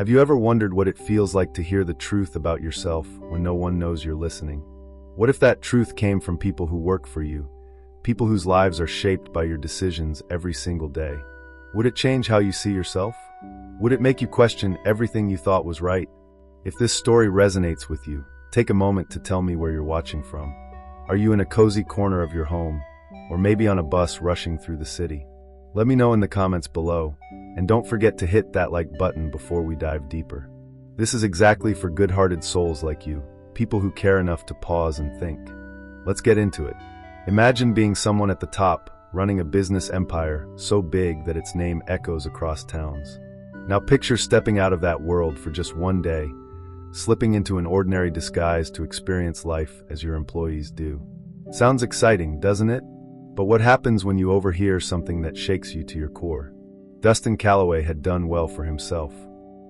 Have you ever wondered what it feels like to hear the truth about yourself when no one knows you're listening? What if that truth came from people who work for you, people whose lives are shaped by your decisions every single day? Would it change how you see yourself? Would it make you question everything you thought was right? If this story resonates with you, take a moment to tell me where you're watching from. Are you in a cozy corner of your home, or maybe on a bus rushing through the city? Let me know in the comments below, and don't forget to hit that like button before we dive deeper. This is exactly for good-hearted souls like you, people who care enough to pause and think. Let's get into it. Imagine being someone at the top, running a business empire so big that its name echoes across towns. Now picture stepping out of that world for just one day, slipping into an ordinary disguise to experience life as your employees do. Sounds exciting, doesn't it? But what happens when you overhear something that shakes you to your core? Dustin Calloway had done well for himself.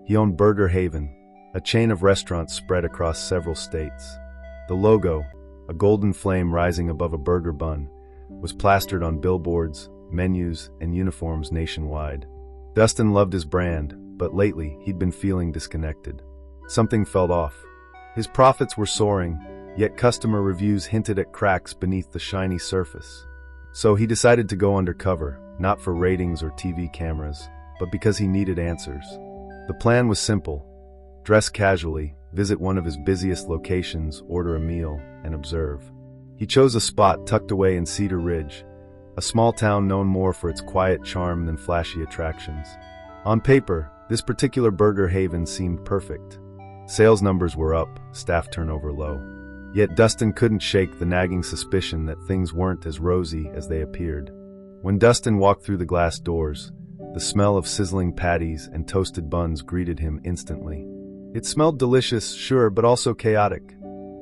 He owned Burger Haven, a chain of restaurants spread across several states. The logo, a golden flame rising above a burger bun, was plastered on billboards, menus, and uniforms nationwide. Dustin loved his brand, but lately he'd been feeling disconnected. Something felt off. His profits were soaring, yet customer reviews hinted at cracks beneath the shiny surface. So he decided to go undercover, not for ratings or TV cameras, but because he needed answers. The plan was simple: dress casually, visit one of his busiest locations, order a meal, and observe. He chose a spot tucked away in Cedar Ridge, a small town known more for its quiet charm than flashy attractions. On paper, this particular burger haven seemed perfect. Sales numbers were up, staff turnover low. Yet Dustin couldn't shake the nagging suspicion that things weren't as rosy as they appeared. When Dustin walked through the glass doors, the smell of sizzling patties and toasted buns greeted him instantly. It smelled delicious, sure, but also chaotic.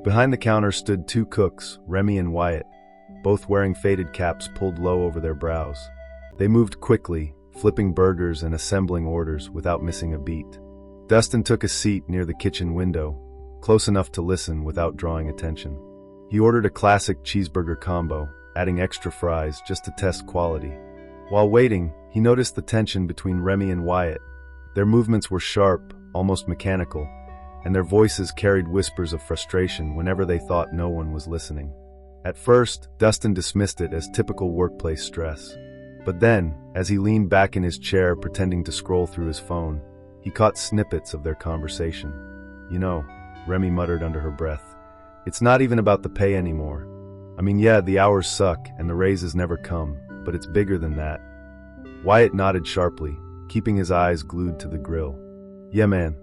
Behind the counter stood two cooks, Remy and Wyatt, both wearing faded caps pulled low over their brows. They moved quickly, flipping burgers and assembling orders without missing a beat. Dustin took a seat near the kitchen window, close enough to listen without drawing attention. He ordered a classic cheeseburger combo, adding extra fries just to test quality. While waiting, he noticed the tension between Remy and Wyatt. Their movements were sharp, almost mechanical, and their voices carried whispers of frustration whenever they thought no one was listening. At first, Dustin dismissed it as typical workplace stress. But then, as he leaned back in his chair pretending to scroll through his phone, he caught snippets of their conversation. "You know," Remy muttered under her breath, "it's not even about the pay anymore. I mean, yeah, the hours suck and the raises never come, but it's bigger than that." Wyatt nodded sharply, keeping his eyes glued to the grill. "Yeah, man.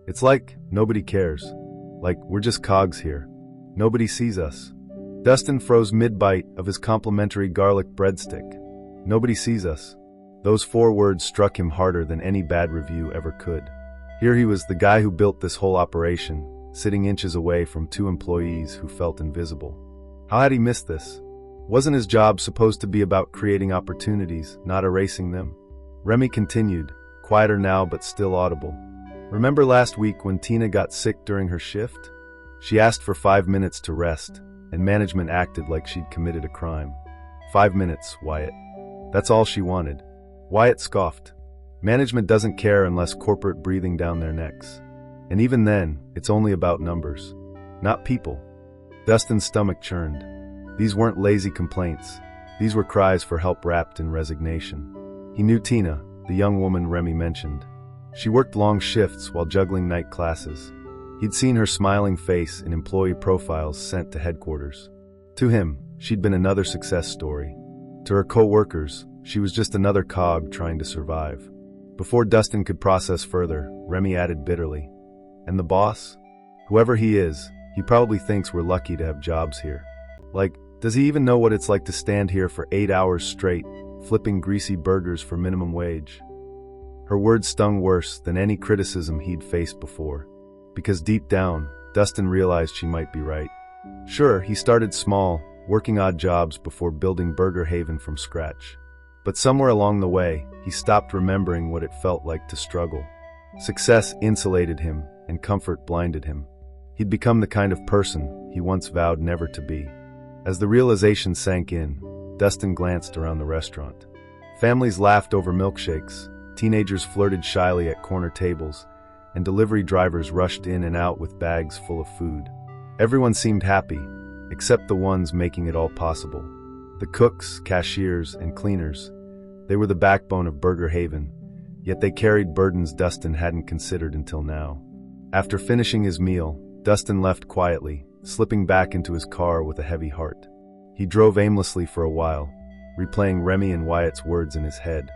It's like nobody cares. Like we're just cogs here. Nobody sees us." Dustin froze mid-bite of his complimentary garlic breadstick. "Nobody sees us." Those 4 words struck him harder than any bad review ever could. Here he was, the guy who built this whole operation, sitting inches away from 2 employees who felt invisible. How had he missed this? Wasn't his job supposed to be about creating opportunities, not erasing them? Remy continued, quieter now but still audible. "Remember last week when Tina got sick during her shift? She asked for 5 minutes to rest, and management acted like she'd committed a crime. 5 minutes, Wyatt. That's all she wanted." Wyatt scoffed. "Management doesn't care unless corporate breathing down their necks. And even then, it's only about numbers, not people." Dustin's stomach churned. These weren't lazy complaints. These were cries for help wrapped in resignation. He knew Tina, the young woman Remy mentioned. She worked long shifts while juggling night classes. He'd seen her smiling face in employee profiles sent to headquarters. To him, she'd been another success story. To her co-workers, she was just another cog trying to survive. Before Dustin could process further, Remy added bitterly, "And the boss? Whoever he is, he probably thinks we're lucky to have jobs here. Like, does he even know what it's like to stand here for 8 hours straight, flipping greasy burgers for minimum wage?" Her words stung worse than any criticism he'd faced before, because deep down, Dustin realized she might be right. Sure, he started small, working odd jobs before building Burger Haven from scratch. But somewhere along the way, he stopped remembering what it felt like to struggle. Success insulated him, and comfort blinded him. He'd become the kind of person he once vowed never to be. As the realization sank in, Dustin glanced around the restaurant. Families laughed over milkshakes, teenagers flirted shyly at corner tables, and delivery drivers rushed in and out with bags full of food. Everyone seemed happy, except the ones making it all possible. The cooks, cashiers, and cleaners. They were the backbone of Burger Haven, yet they carried burdens Dustin hadn't considered until now. After finishing his meal, Dustin left quietly, slipping back into his car with a heavy heart. He drove aimlessly for a while, replaying Remy and Wyatt's words in his head.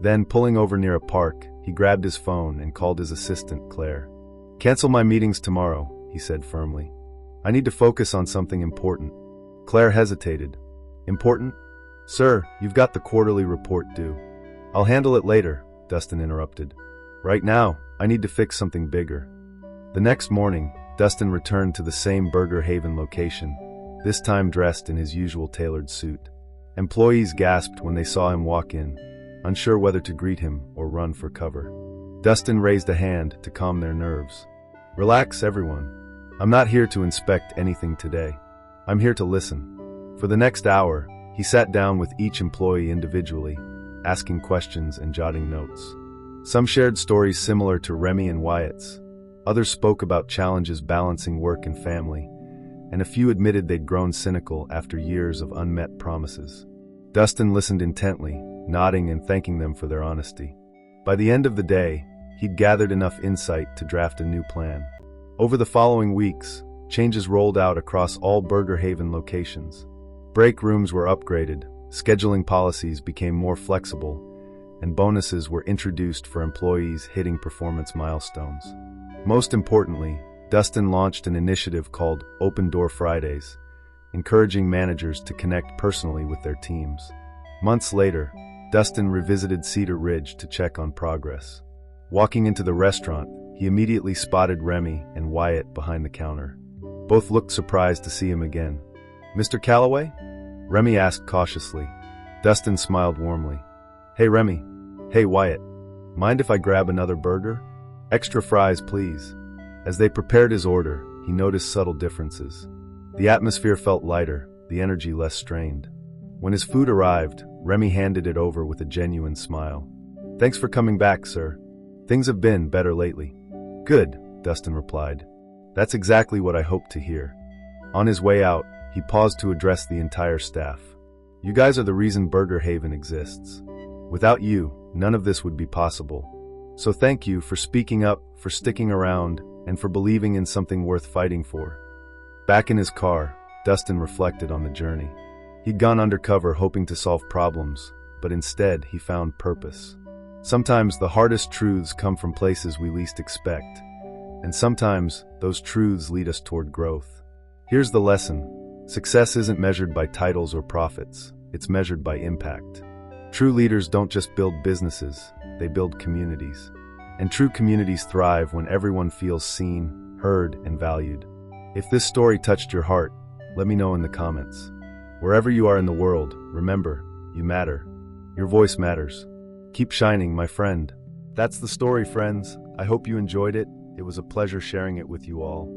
Then, pulling over near a park, he grabbed his phone and called his assistant, Claire. "Cancel my meetings tomorrow," he said firmly. "I need to focus on something important." Claire hesitated. "Important? Sir, you've got the quarterly report due." "I'll handle it later," Dustin interrupted. "Right now, I need to fix something bigger." The next morning, Dustin returned to the same Burger Haven location, this time dressed in his usual tailored suit. Employees gasped when they saw him walk in, unsure whether to greet him or run for cover. Dustin raised a hand to calm their nerves. "Relax, everyone. I'm not here to inspect anything today. I'm here to listen." For the next hour, he sat down with each employee individually, asking questions and jotting notes. Some shared stories similar to Remy and Wyatt's. Others spoke about challenges balancing work and family, and a few admitted they'd grown cynical after years of unmet promises. Dustin listened intently, nodding and thanking them for their honesty. By the end of the day, he'd gathered enough insight to draft a new plan. Over the following weeks, changes rolled out across all Burger Haven locations. Break rooms were upgraded, scheduling policies became more flexible, and bonuses were introduced for employees hitting performance milestones. Most importantly, Dustin launched an initiative called Open Door Fridays, encouraging managers to connect personally with their teams. Months later, Dustin revisited Cedar Ridge to check on progress. Walking into the restaurant, he immediately spotted Remy and Wyatt behind the counter. Both looked surprised to see him again. "Mr. Calloway?" Remy asked cautiously. Dustin smiled warmly. "Hey, Remy." "Hey, Wyatt. Mind if I grab another burger?" "Extra fries, please." As they prepared his order, he noticed subtle differences. The atmosphere felt lighter, the energy less strained. When his food arrived, Remy handed it over with a genuine smile. "Thanks for coming back, sir. Things have been better lately." "Good," Dustin replied. "That's exactly what I hoped to hear." On his way out, he paused to address the entire staff. "You guys are the reason Burger Haven exists. Without you, none of this would be possible. So thank you for speaking up, for sticking around, and for believing in something worth fighting for." Back in his car, Dustin reflected on the journey. He'd gone undercover hoping to solve problems, but instead he found purpose. Sometimes the hardest truths come from places we least expect, and sometimes those truths lead us toward growth. Here's the lesson. Success isn't measured by titles or profits, it's measured by impact. True leaders don't just build businesses, they build communities. And true communities thrive when everyone feels seen, heard, and valued. If this story touched your heart, let me know in the comments. Wherever you are in the world, remember, you matter. Your voice matters. Keep shining, my friend. That's the story, friends. I hope you enjoyed it. It was a pleasure sharing it with you all.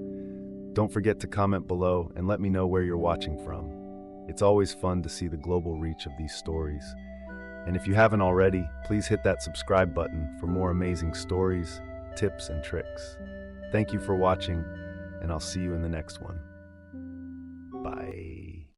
Don't forget to comment below and let me know where you're watching from. It's always fun to see the global reach of these stories. And if you haven't already, please hit that subscribe button for more amazing stories, tips, and tricks. Thank you for watching, and I'll see you in the next one. Bye.